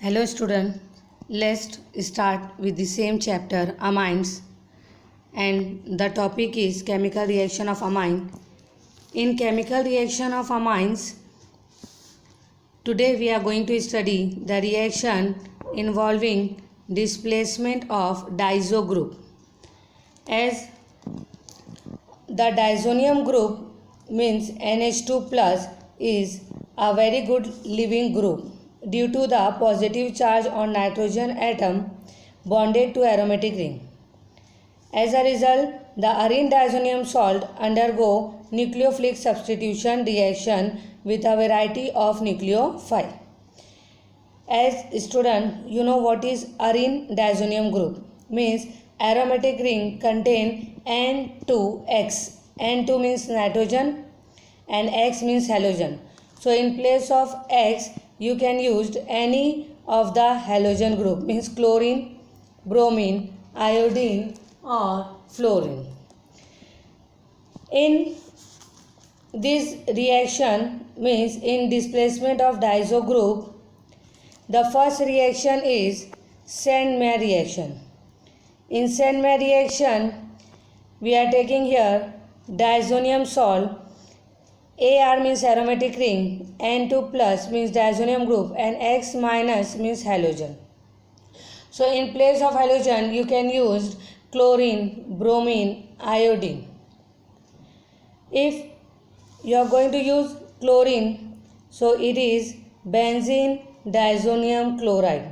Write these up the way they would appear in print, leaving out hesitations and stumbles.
Hello student, let's start with the same chapter amines, and the topic is chemical reaction of amine. In chemical reaction of amines, today we are going to study the reaction involving displacement of diazo group. As the diazonium group means NH2 plus is a very good living group due to the positive charge on nitrogen atom bonded to aromatic ring. As a result, the arene diazonium salt undergo nucleophilic substitution reaction with a variety of nucleophile. As student, you know what is arene diazonium group means aromatic ring contain N2X. N2 means nitrogen and X means halogen. So in place of X, you can use any of the halogen group means chlorine, bromine, iodine or fluorine. In this reaction means in displacement of diazo group, the first reaction is Sandmeyer reaction. In Sandmeyer reaction, we are taking here diazonium salt. Ar means aromatic ring, N2 plus means diazonium group and X minus means halogen. So in place of halogen you can use chlorine, bromine, iodine. If you are going to use chlorine, so it is benzene diazonium chloride.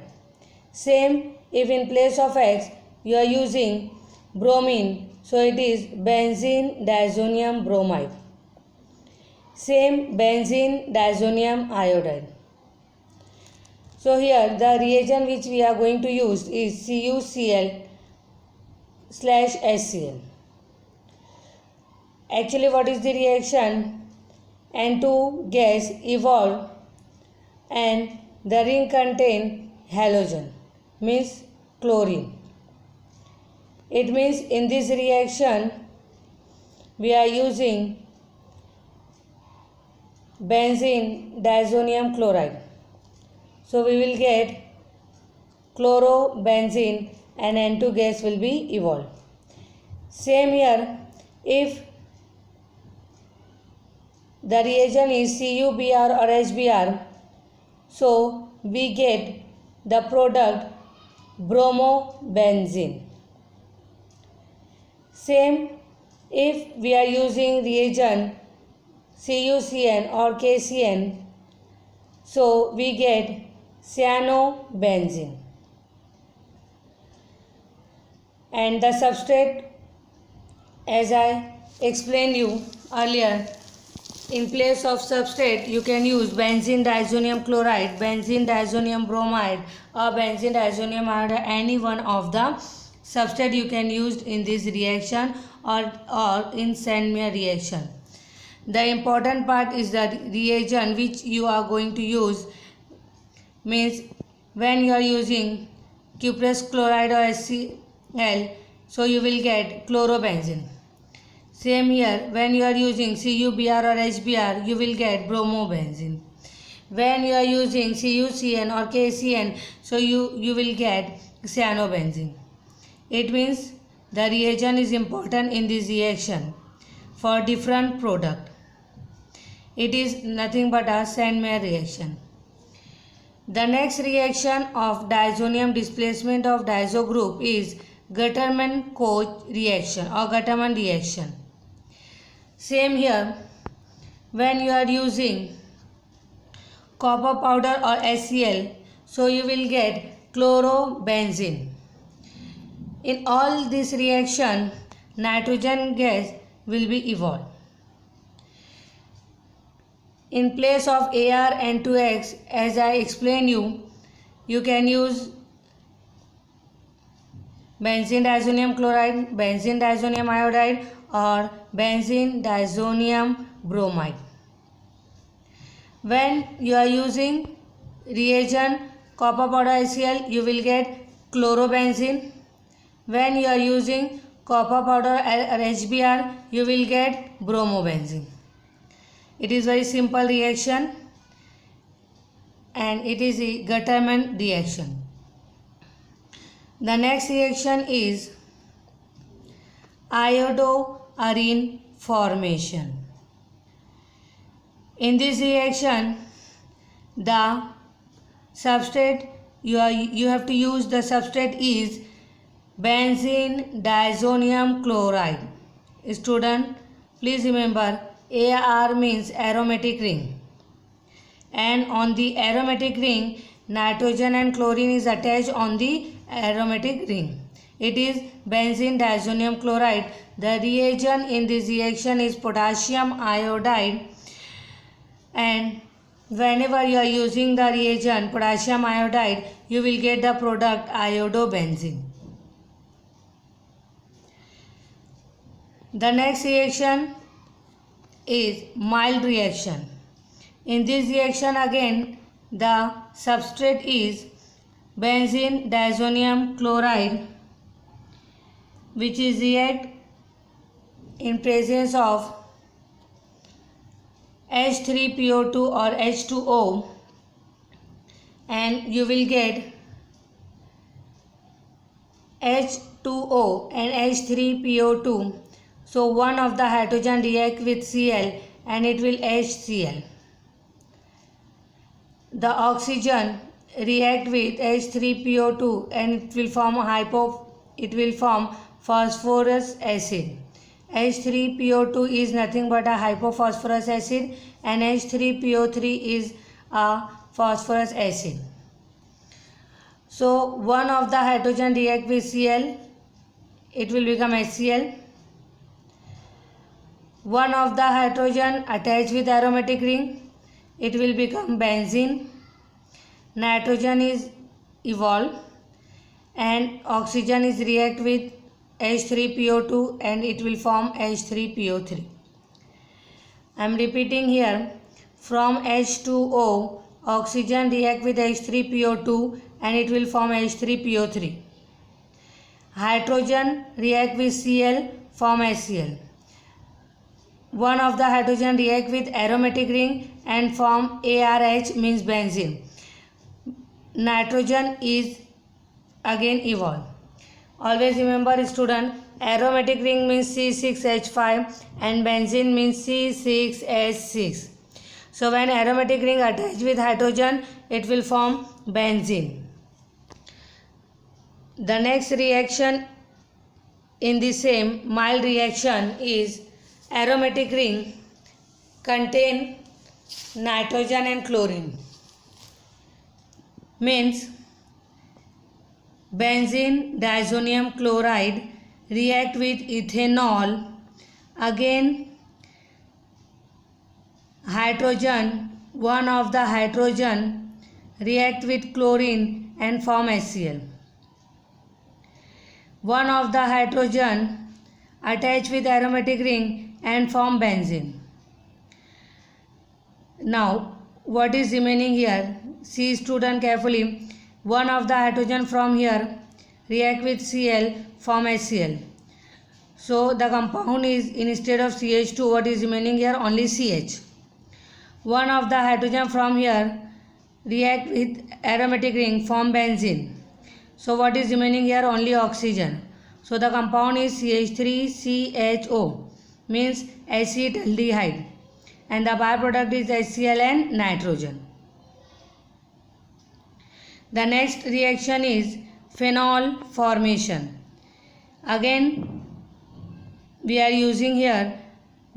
Same if in place of X you are using bromine, so it is benzene diazonium bromide. Same benzene diazonium iodide. So here the reagent which we are going to use is CuCl/HCl. Actually what is the reaction? N2 gas evolved and the ring contain halogen means chlorine. It means in this reaction we are using benzene diazonium chloride. So we will get chlorobenzene and N2 gas will be evolved. Same here, if the reagent is CuBr or HBr, so we get the product bromobenzene. Same if we are using reagent CuCN or KCN, so we get cyanobenzene. And the substrate, as I explained you earlier, in place of substrate you can use benzene diazonium chloride, benzene diazonium bromide or benzene diazonium iodide. Any one of the substrate you can use in this reaction or in Sandmeyer reaction. The important part is the reagent which you are going to use means when you are using cuprous chloride or HCl, so you will get chlorobenzene. Same here, when you are using CuBr or HBr, you will get bromobenzene. When you are using CuCN or KCN, so you will get cyanobenzene. It means the reagent is important in this reaction for different product. It is nothing but a Sandmeyer reaction. The next reaction of diazonium displacement of diazo group is Gattermann-Koch reaction or Gattermann reaction. Same here, when you are using copper powder or HCl, so you will get chlorobenzene. In all this reaction, nitrogen gas will be evolved. In place of Ar N2X, as I explained you can use benzene diazonium chloride, benzene diazonium iodide or benzene diazonium bromide. When you are using reagent copper powder HCl, you will get chlorobenzene. When you are using copper powder or HBr, you will get bromobenzene. It is very simple reaction and it is a Gattermann reaction. The next reaction is iodoarene formation. In this reaction, the substrate you have to use the substrate is benzene diazonium chloride. Student, please remember AR means aromatic ring, and on the aromatic ring nitrogen and chlorine is attached on the aromatic ring. It is benzene diazonium chloride. The reagent in this reaction is potassium iodide, and whenever you are using the reagent potassium iodide, you will get the product iodobenzene. The next reaction is mild reaction. In this reaction again the substrate is benzene diazonium chloride, which is react in presence of H3PO2 or H2O, and you will get H2O and H3PO2. So one of the hydrogen react with Cl and it will HCl. The oxygen react with H3PO2 and it will form phosphorus acid. H3PO2 is nothing but a hypophosphorus acid and H3PO3 is a phosphorus acid. So one of the hydrogen react with Cl, it will become HCl. One of the hydrogen attached with aromatic ring, it will become benzene. Nitrogen is evolved and oxygen is react with H3PO2 and it will form H3PO3. I am repeating here, from H2O oxygen react with H3PO2 and it will form H3PO3. Hydrogen react with Cl, form HCl. One of the hydrogen react with aromatic ring and form ARH, means benzene. Nitrogen is again evolved. Always remember student, aromatic ring means C6H5 and benzene means C6H6. So when aromatic ring attached with hydrogen, it will form benzene. The next reaction in the same mild reaction is aromatic ring contain nitrogen and chlorine, means benzene diazonium chloride react with ethanol, again hydrogen, one of the hydrogen react with chlorine and form HCl. One of the hydrogen attach with aromatic ring and form benzene. Now what is remaining here? See student carefully. One of the hydrogen from here react with Cl, form HCl. So the compound is, instead of CH2, what is remaining here? Only CH. One of the hydrogen from here react with aromatic ring, form benzene. So what is remaining here? Only oxygen. So the compound is CH3CHO, means acetaldehyde, and the byproduct is HCl and nitrogen. The next reaction is phenol formation. Again we are using here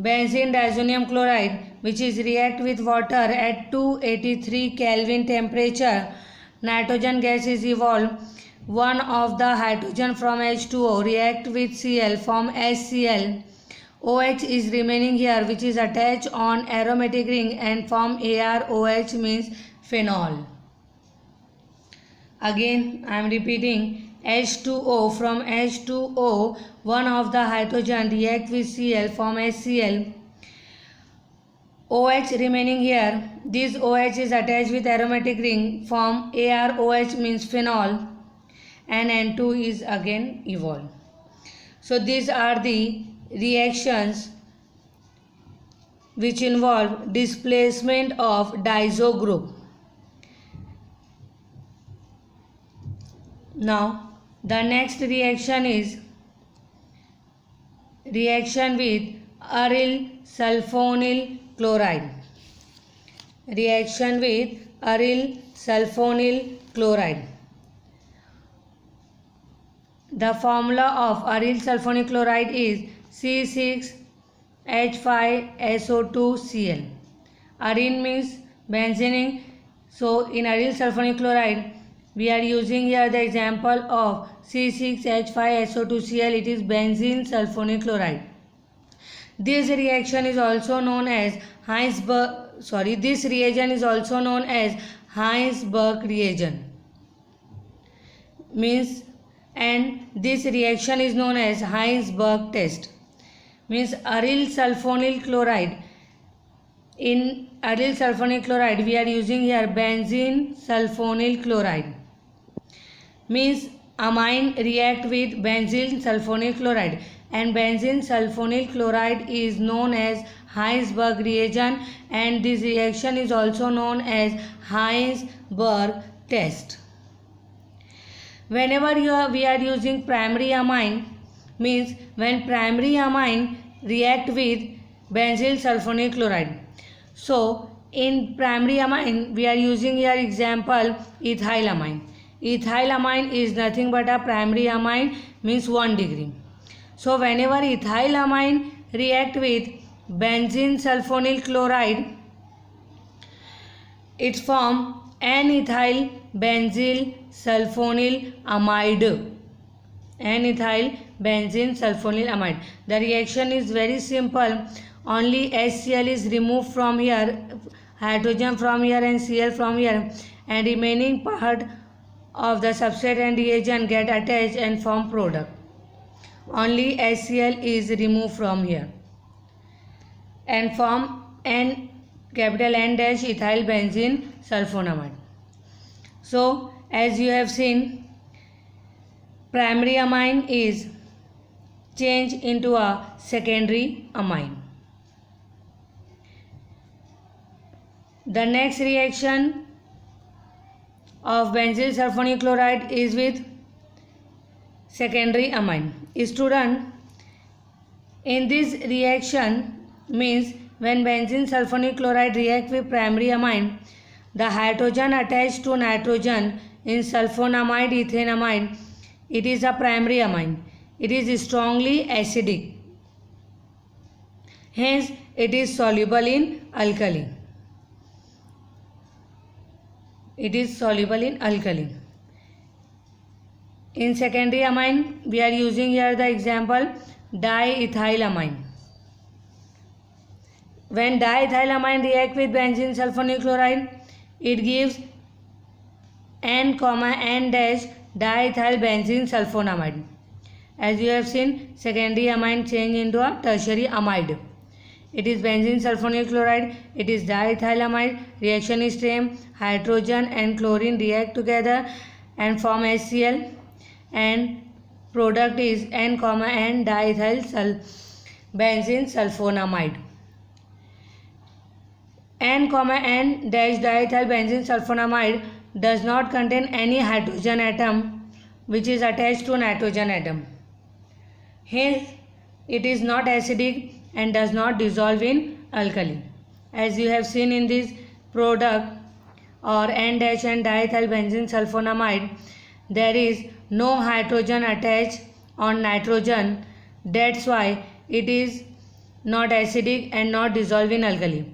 benzene diazonium chloride, which is react with water at 283 Kelvin temperature. Nitrogen gas is evolved. One of the hydrogen from H2O react with Cl, form HCl. OH is remaining here, which is attached on aromatic ring and form AROH, means phenol. Again I am repeating, H2O, from H2O one of the hydrogen react with Cl, form HCl. OH remaining here, this OH is attached with aromatic ring, form AROH, means phenol, and N2 is again evolved. So these are the reactions which involve displacement of diazo group. Now the next reaction is reaction with aryl sulfonyl chloride. Reaction with aryl sulfonyl chloride. The formula of aryl sulfonyl chloride is C6H5SO2Cl. Aryl means benzene. So in aryl sulfonyl chloride, we are using here the example of C6H5SO2Cl. It is benzene sulfonyl chloride. This reaction is also known as this reagent is also known as Heisenberg reagent. And this reaction is known as Heisenberg test. Means aryl sulfonyl chloride. In aryl sulfonyl chloride, we are using here benzene sulfonyl chloride. Means amine react with benzene sulfonyl chloride, and benzene sulfonyl chloride is known as Heisenberg reagent, and this reaction is also known as Heisenberg test. Whenever we are using primary amine, means when primary amine react with benzene sulfonyl chloride. So in primary amine, we are using here example ethylamine. Ethylamine is nothing but a primary amine, means 1 degree. So whenever ethylamine react with benzene sulfonyl chloride, it form N-ethyl benzyl sulfonyl amide. N-ethyl benzene sulfonyl amide. The reaction is very simple. Only HCl is removed from here, hydrogen from here and Cl from here, and remaining part of the substrate and reagent get attached and form product. Only HCl is removed from here and form capital N dash ethyl benzene sulfonamide. So as you have seen, primary amine is changed into a secondary amine. The next reaction of benzyl sulfonyl chloride is with secondary amine. Student, in this reaction, means when benzene sulfonyl chloride react with primary amine, the hydrogen attached to nitrogen in sulfonamide ethanamide, it is a primary amine. It is strongly acidic. Hence, it is soluble in alkali. It is soluble in alkali. In secondary amine, we are using here the example diethylamine. When diethylamine react with benzene sulfonyl chloride, it gives N, N dash diethyl benzene sulfonamide. As you have seen, secondary amine change into a tertiary amide. It is benzene sulfonyl chloride. It is diethylamide. Reaction is same. Hydrogen and chlorine react together and form HCl, and product is N, N diethyl benzene sulfonamide. N, N dash diethyl benzene sulfonamide does not contain any hydrogen atom which is attached to nitrogen atom. Hence, it is not acidic and does not dissolve in alkali. As you have seen in this product or N dash and diethyl benzene sulfonamide, there is no hydrogen attached on nitrogen. That's why it is not acidic and not dissolve in alkali.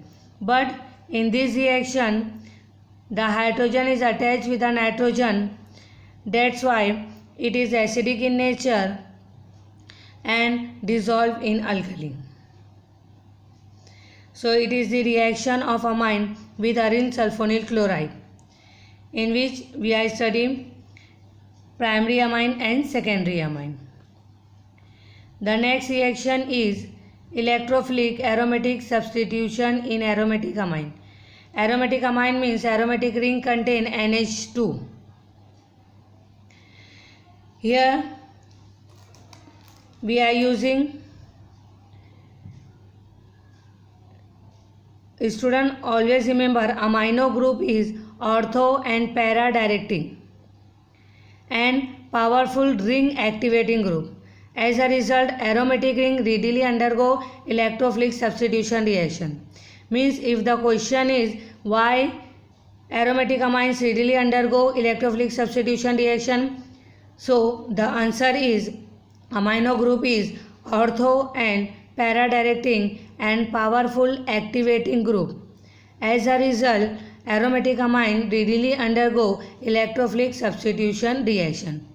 But in this reaction, the hydrogen is attached with a nitrogen. That's why it is acidic in nature and dissolve in alkali. So it is the reaction of amine with aryl sulfonyl chloride, in which we are studying primary amine and secondary amine. The next reaction is electrophilic aromatic substitution in aromatic amine. Aromatic amine means aromatic ring contain NH2. Here we are using, student always remember, amino group is ortho and para directing. and powerful ring activating group. As a result, aromatic ring readily undergo electrophilic substitution reaction. Means if the question is why aromatic amines readily undergo electrophilic substitution reaction, so the answer is amino group is ortho and para directing and powerful activating group. As a result, aromatic amine readily undergo electrophilic substitution reaction.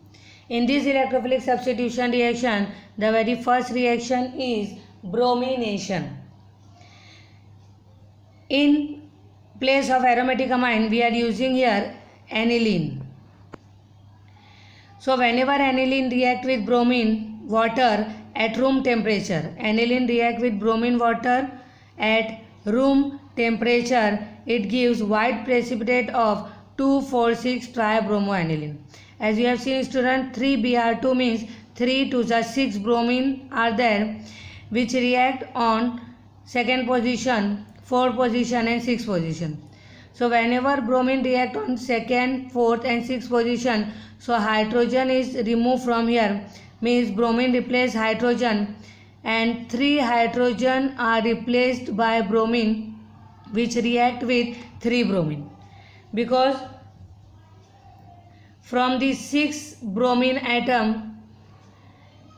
In this electrophilic substitution reaction, the very first reaction is bromination. In place of aromatic amine, we are using here aniline. So whenever aniline react with bromine water at room temperature, aniline react with bromine water at room temperature, it gives white precipitate of 2,4,6 tribromoaniline. As you have seen student, 3Br2 means 3 to the 6 bromine are there which react on second position, 4th position and 6th position. So whenever bromine react on second, 4th and 6th position, so hydrogen is removed from here, means bromine replace hydrogen and 3 hydrogen are replaced by bromine which react with 3 bromine, because from the 6 bromine atom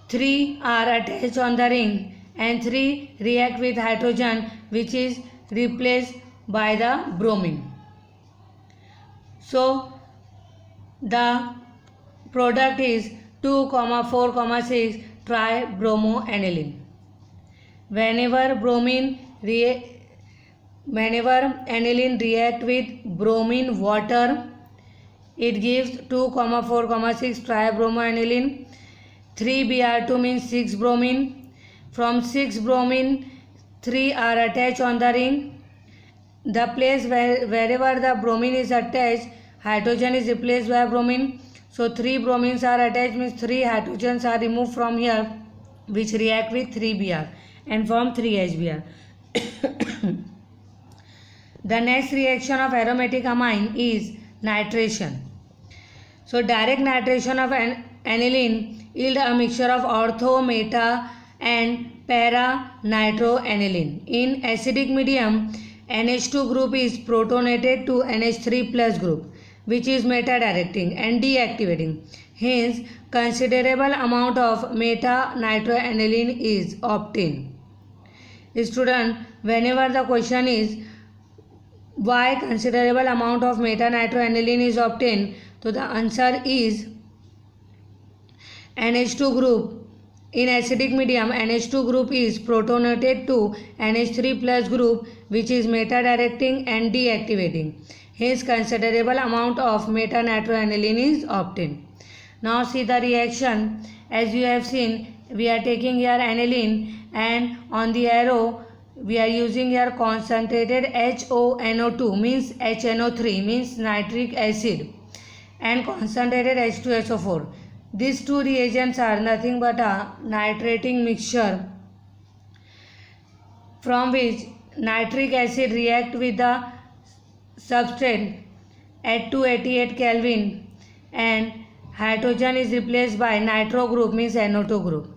3 are attached on the ring and 3 react with hydrogen which is replaced by the bromine. So the product is 2,4,6 tribromoaniline. Whenever aniline react with bromine water, it gives 2,4,6 tribromoaniline. 3Br2 means 6 bromine. From 6 bromine, 3 are attached on the ring. The place wherever the bromine is attached, hydrogen is replaced by bromine. So 3 bromines are attached, means 3 hydrogens are removed from here which react with 3Br and form 3HBr. The next reaction of aromatic amine is nitration. So direct nitration of aniline yield a mixture of ortho, meta and para nitroaniline. In acidic medium, NH2 group is protonated to NH3 plus group which is meta directing and deactivating. Hence, considerable amount of meta nitroaniline is obtained. Student, whenever the question is why considerable amount of meta nitroaniline is obtained, so the answer is NH2 group. In acidic medium, NH2 group is protonated to NH3 plus group which is meta directing and deactivating. Hence, considerable amount of meta nitroaniline is obtained. Now see the reaction. As you have seen, we are taking here aniline and on the arrow we are using here concentrated HONO2 means HNO3 means nitric acid and concentrated H2SO4. These two reagents are nothing but a nitrating mixture from which nitric acid react with the substrate at 288 Kelvin and hydrogen is replaced by nitro group means NO2 group,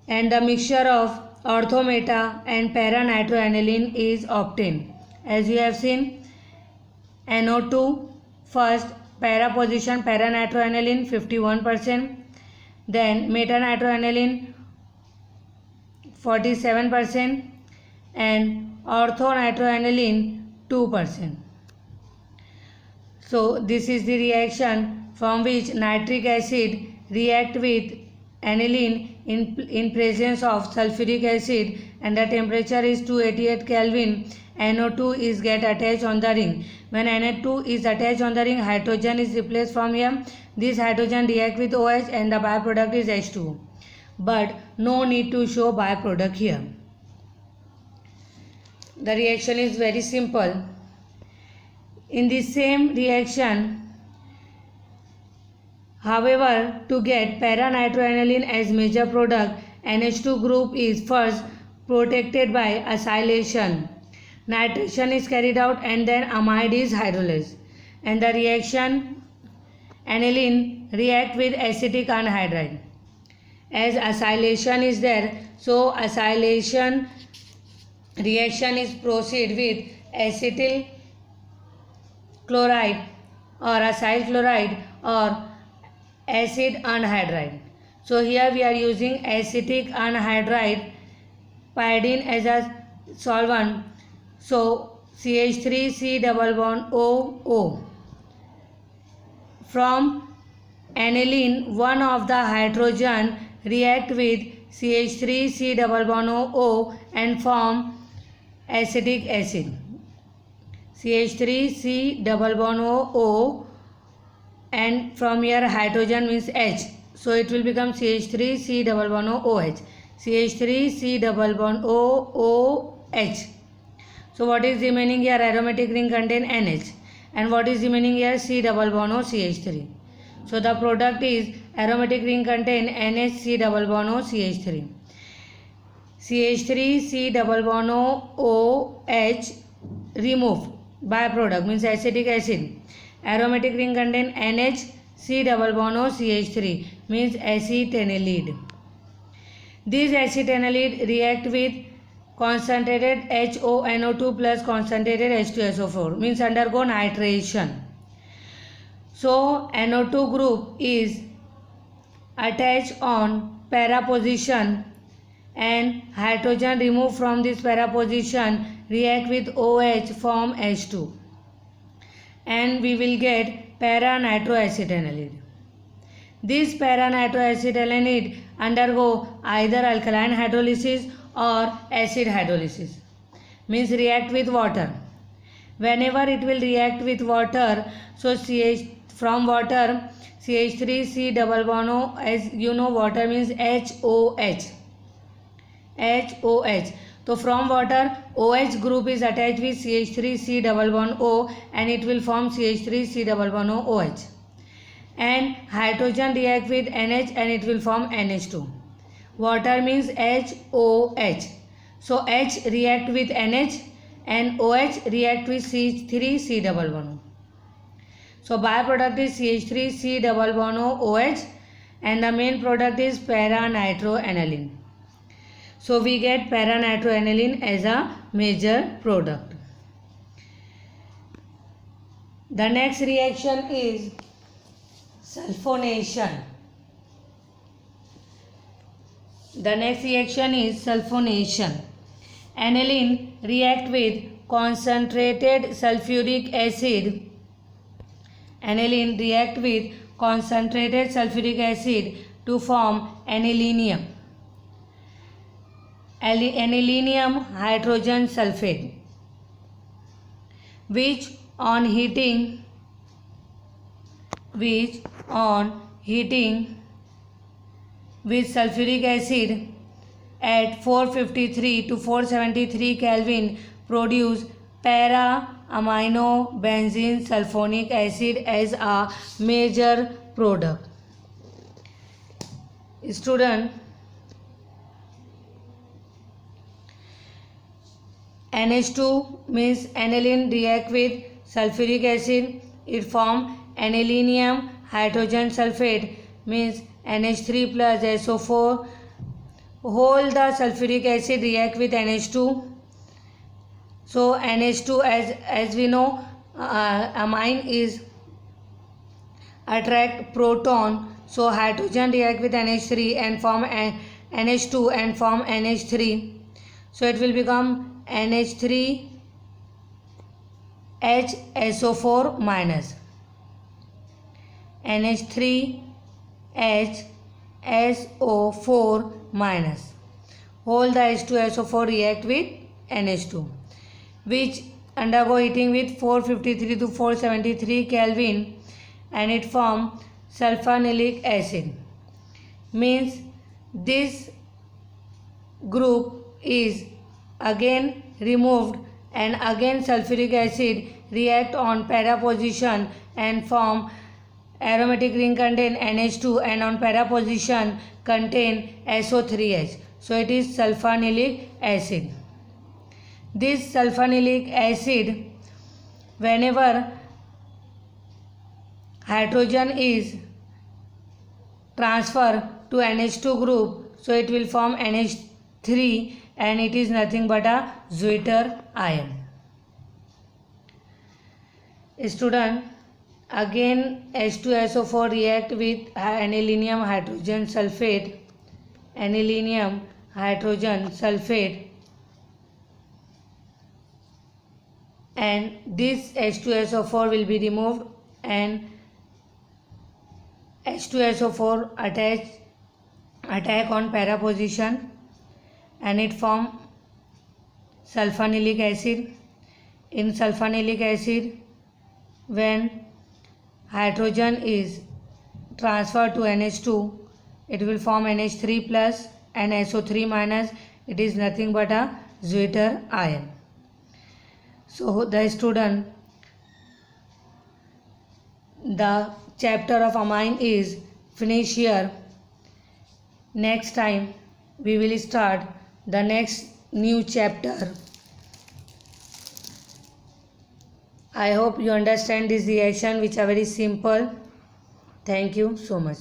and the mixture of ortho, meta and para nitroaniline is obtained. As you have seen, NO2 first para position para nitroaniline 51%, then meta nitroaniline 47% and ortho nitroaniline 2%. So this is the reaction from which nitric acid react with aniline in presence of sulfuric acid and the temperature is 288 Kelvin. NO2 is get attached on the ring. When Na2 is attached on the ring, hydrogen is replaced from here. This hydrogen react with OH and the byproduct is H2O. But no need to show byproduct here. The reaction is very simple. In the same reaction, however, to get para nitroaniline as major product, NH2 group is first protected by acylation. Nitration is carried out and then amide is hydrolyzed, and the reaction aniline react with acetic anhydride. As acylation is there, so acylation reaction is proceed with acetyl chloride or acyl chloride or acid anhydride. So here we are using acetic anhydride pyridine as a solvent. So CH3C double bond OO. From aniline, one of the hydrogen react with CH3C double bond OO and form acetic acid. CH3C double bond OO, and from here hydrogen means H. So it will become CH3C double bond OH. CH3C double bond OOH. So what is remaining here? Aromatic ring contain NH. And what is remaining here? C double bond O CH3. So the product is aromatic ring contain NH, C double bond O CH3. CH3, C double bond O OH removed. Byproduct means acetic acid. Aromatic ring contain NH, C double bond O CH3 means acetanilide. This acetanilide react with concentrated HONO2 plus concentrated H2SO4 means undergo nitration. So NO2 group is attached on para position and hydrogen removed from this para position react with OH form H2 and we will get para nitroacetanilide. This para nitroacetanilide undergo either alkaline hydrolysis or acid hydrolysis means react with water. Whenever it will react with water, so from water CH3C double bond O, as you know water means HOH. HOH. So from water OH group is attached with CH3C double bond O and it will form CH3C double bond O OH. And hydrogen react with NH and it will form NH2. Water means HOH. So H react with NH and OH react with CH3C double bond O. So byproduct is CH3C double bond O OH and the main product is para-nitroaniline. So we get para-nitroaniline as a major product. The next reaction is sulfonation. The next reaction is sulfonation. Aniline react with concentrated sulfuric acid. Aniline react with concentrated sulfuric acid to form anilinium. Anilinium hydrogen sulfate, which on heating with sulfuric acid at 453 to 473 Kelvin produce para-amino benzene sulfonic acid as a major product. Student, NH2 means aniline react with sulfuric acid, it form anilinium hydrogen sulfate means NH3 plus SO4. Whole the sulfuric acid react with NH2. So NH2 as we know amine is attract proton. So hydrogen react with NH3 and form NH2 and form NH3. So it will become NH3 HSO4 minus. NH3 HSO4 minus. Whole the H2SO4 react with NH2, which undergo heating with 453 to 473 Kelvin and it form sulfonilic acid. Means this group is again removed and again sulfuric acid react on para position and form aromatic ring contain NH2 and on para position contain SO3H. So it is sulfonilic acid. This sulfonilic acid, whenever hydrogen is transferred to NH2 group, so it will form NH3 and it is nothing but a Zwitter ion. Student, again H2SO4 react with anilinium hydrogen sulfate, and this H2SO4 will be removed and H2SO4 attack on para position and it form sulfonilic acid. In sulfonilic acid, when hydrogen is transferred to NH2, it will form NH3 plus and SO3 minus. It is nothing but a Zwitter ion. So the student, the chapter of amine is finished here. Next time we will start the next new chapter. I hope you understand this reaction, which are very simple. Thank you so much.